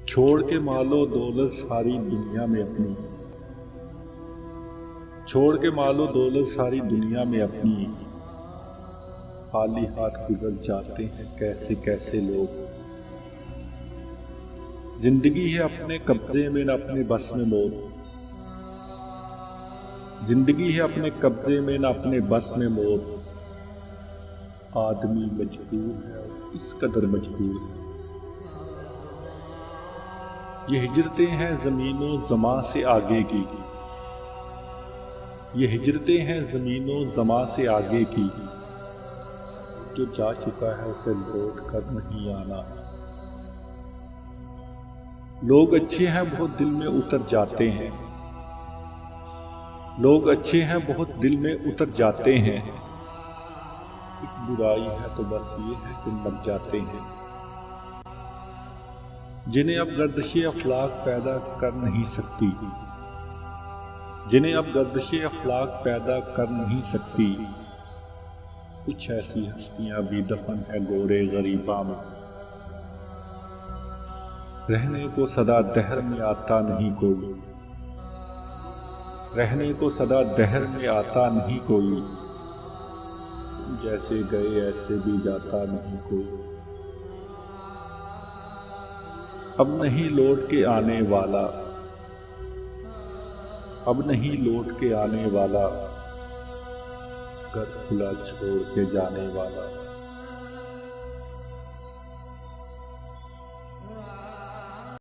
چھوڑ کے مال و دولت ساری دنیا میں اپنی، چھوڑ کے مال و دولت ساری دنیا میں اپنی، خالی ہاتھ گزر جاتے ہیں کیسے کیسے لوگ۔ زندگی ہے اپنے قبضے میں نہ اپنے بس میں موت، زندگی ہے اپنے قبضے میں نہ اپنے بس میں موت۔ آدمی مجبور ہے اور اس قدر مجبور ہے، یہ ہجرتیں ہیں زمین و زماں سے آگے کی، یہ ہجرتیں ہیں زمین و زماں سے آگے کی۔ جو جا چکا ہے اسے لوٹ کر نہیں آنا۔ لوگ اچھے ہیں بہت دل میں اتر جاتے ہیں، لوگ اچھے ہیں بہت دل میں اتر جاتے ہیں۔ ایک برائی ہے تو بس یہ ہے کہ مر جاتے ہیں، جنہیں اب گردش افلاک پیدا کر نہیں سکتی، جنہیں اب گردش افلاک پیدا کر نہیں سکتی۔ کچھ ایسی ہستیاں بھی دفن ہے گورے غریباں میں، رہنے کو صدا دہر میں آتا نہیں کوئی، رہنے کو صدا دہر میں آتا نہیں کوئی۔ جیسے گئے ایسے بھی جاتا نہیں کوئی، اب نہیں لوٹ کے آنے والا، اب نہیں لوٹ کے آنے والا، گھر کھلا چھوڑ کے جانے والا۔